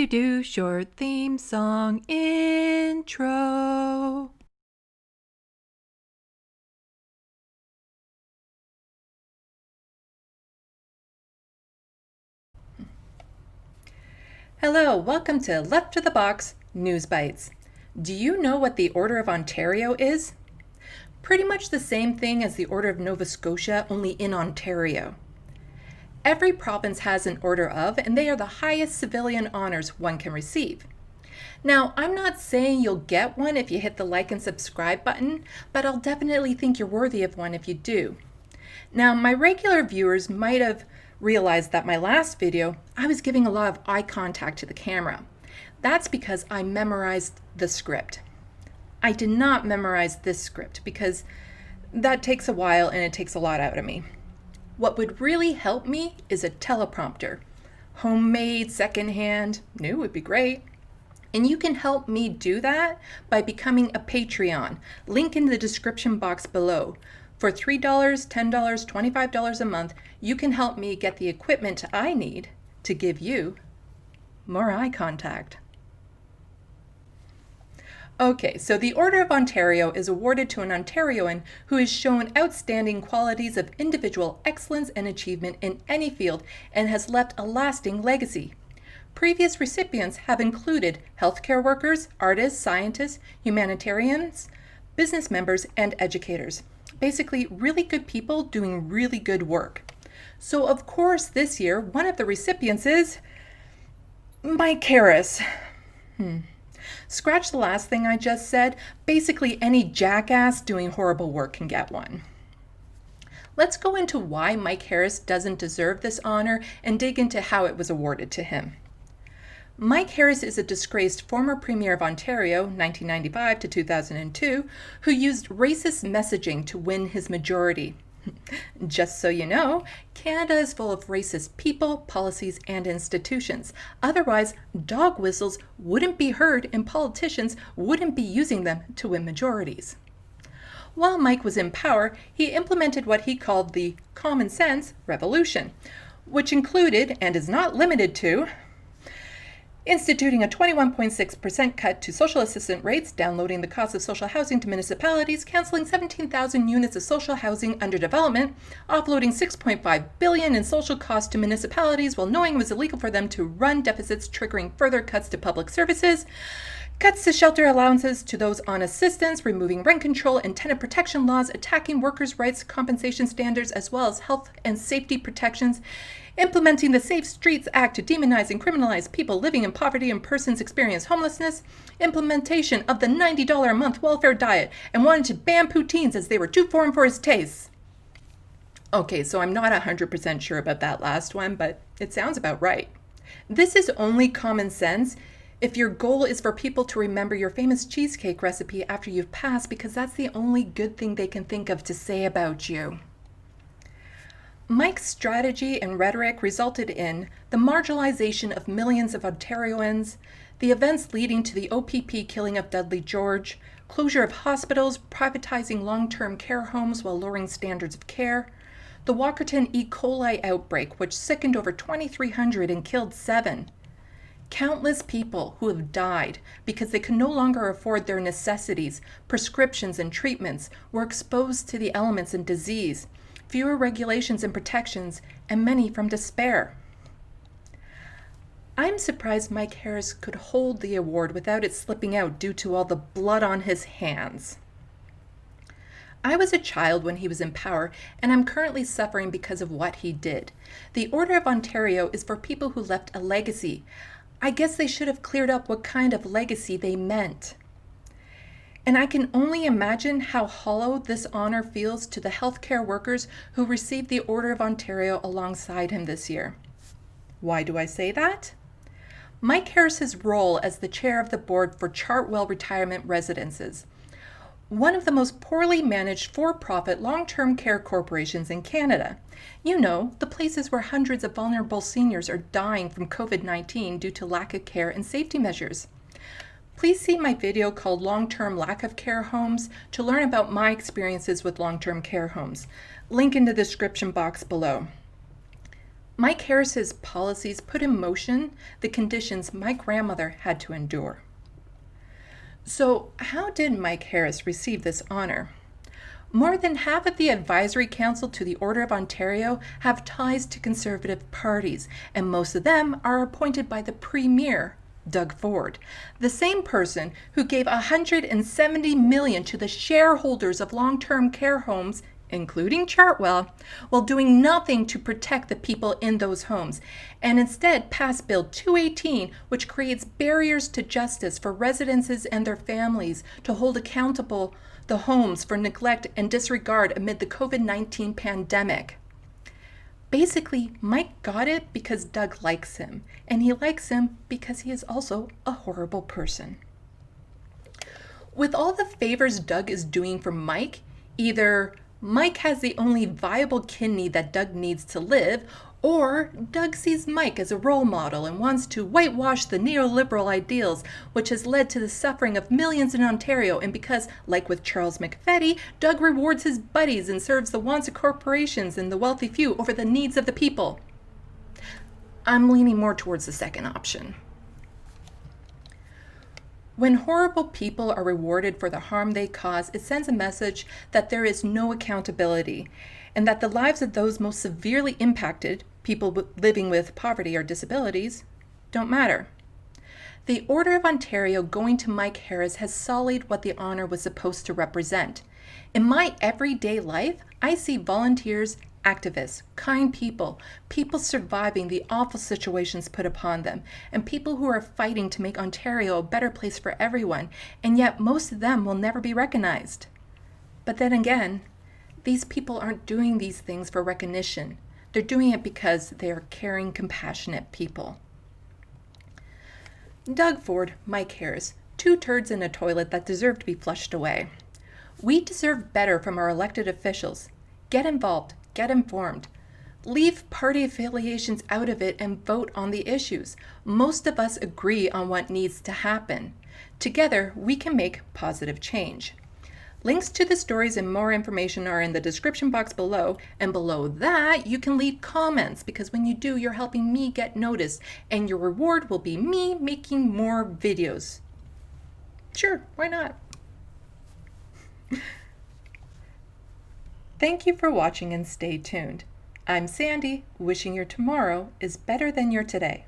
Do short theme song intro. Hello, welcome to Left of the Box News Bites. Do you know what the Order of Ontario is? Pretty much the same thing as the Order of Nova Scotia, only in Ontario. Every province has an Order of, and they are the highest civilian honors one can receive. Now, I'm not saying you'll get one if you hit the like and subscribe button, but I'll definitely think you're worthy of one if you do. Now, my regular viewers might have realized that my last video, I was giving a lot of eye contact to the camera. That's because I memorized the script. I did not memorize this script because that takes a while and it takes a lot out of me. What would really help me is a teleprompter. Homemade, secondhand, new would be great. And you can help me do that by becoming a Patreon. Link in the description box below. For $3, $10, $25 a month, you can help me get the equipment I need to give you more eye contact. Okay, so the Order of Ontario is awarded to an Ontarian who has shown outstanding qualities of individual excellence and achievement in any field and has left a lasting legacy. Previous recipients have included healthcare workers, artists, scientists, humanitarians, business members, and educators. Basically, really good people doing really good work. So, of course, this year, one of the recipients is Mike Harris. Scratch the last thing I just said. Basically, any jackass doing horrible work can get one. Let's go into why Mike Harris doesn't deserve this honor and dig into how it was awarded to him. Mike Harris is a disgraced former Premier of Ontario, 1995 to 2002, who used racist messaging to win his majority. Just so you know, Canada is full of racist people, policies, and institutions. Otherwise, dog whistles wouldn't be heard and politicians wouldn't be using them to win majorities. While Mike was in power, he implemented what he called the common sense revolution, which included, and is not limited to, instituting a 21.6% cut to social assistance rates, downloading the cost of social housing to municipalities, canceling 17,000 units of social housing under development, offloading $6.5 billion in social costs to municipalities while knowing it was illegal for them to run deficits, triggering further cuts to public services, cuts to shelter allowances to those on assistance, removing rent control and tenant protection laws, attacking workers' rights compensation standards, as well as health and safety protections, implementing the Safe Streets Act to demonize and criminalize people living in poverty and persons experiencing homelessness, implementation of the $90 a month welfare diet, and wanted to ban poutines as they were too foreign for his tastes. Okay, so I'm not 100% sure about that last one, but it sounds about right. This is only common sense if your goal is for people to remember your famous cheesecake recipe after you've passed, because that's the only good thing they can think of to say about you. Mike's strategy and rhetoric resulted in the marginalization of millions of Ontarians, the events leading to the OPP killing of Dudley George, closure of hospitals, privatizing long-term care homes while lowering standards of care, the Walkerton E. coli outbreak, which sickened over 2,300 and killed 7, countless people who have died because they could no longer afford their necessities, prescriptions, and treatments, were exposed to the elements and disease, fewer regulations and protections, and many from despair. I'm surprised Mike Harris could hold the award without it slipping out due to all the blood on his hands. I was a child when he was in power, and I'm currently suffering because of what he did. The Order of Ontario is for people who left a legacy. I guess they should have cleared up what kind of legacy they meant. And I can only imagine how hollow this honor feels to the healthcare workers who received the Order of Ontario alongside him this year. Why do I say that? Mike Harris's role as the chair of the board for Chartwell Retirement Residences, one of the most poorly managed for-profit long-term care corporations in Canada. You know, the places where hundreds of vulnerable seniors are dying from COVID-19 due to lack of care and safety measures. Please see my video called Long-Term Lack of Care Homes to learn about my experiences with long-term care homes. Link in the description box below. Mike Harris's policies put in motion the conditions my grandmother had to endure. So, how did Mike Harris receive this honor? More than half of the advisory council to the Order of Ontario have ties to conservative parties, and most of them are appointed by the Premier, Doug Ford, the same person who gave $170 million to the shareholders of long-term care homes, including Chartwell, while doing nothing to protect the people in those homes, and instead passed Bill 218, which creates barriers to justice for residences and their families to hold accountable the homes for neglect and disregard amid the COVID-19 pandemic. Basically, Mike got it because Doug likes him, and he likes him because he is also a horrible person. With all the favors Doug is doing for Mike, either Mike has the only viable kidney that Doug needs to live, or Doug sees Mike as a role model and wants to whitewash the neoliberal ideals, which has led to the suffering of millions in Ontario, and because, like with Charles McFetty, Doug rewards his buddies and serves the wants of corporations and the wealthy few over the needs of the people. I'm leaning more towards the second option. When horrible people are rewarded for the harm they cause, it sends a message that there is no accountability, and that the lives of those most severely impacted, people living with poverty or disabilities, don't matter. The Order of Ontario going to Mike Harris has sullied what the honor was supposed to represent. In my everyday life, I see volunteers, activists, kind people, people surviving the awful situations put upon them, and people who are fighting to make Ontario a better place for everyone, and yet most of them will never be recognized. But then again, these people aren't doing these things for recognition. They're doing it because they are caring, compassionate people. Doug Ford, Mike Harris, two turds in a toilet that deserve to be flushed away. We deserve better from our elected officials. Get involved, get informed. Leave party affiliations out of it and vote on the issues. Most of us agree on what needs to happen. Together, we can make positive change. Links to the stories and more information are in the description box below, and below that you can leave comments, because when you do, you're helping me get noticed, and your reward will be me making more videos. Sure, why not? Thank you for watching and stay tuned. I'm Sandy, wishing your tomorrow is better than your today.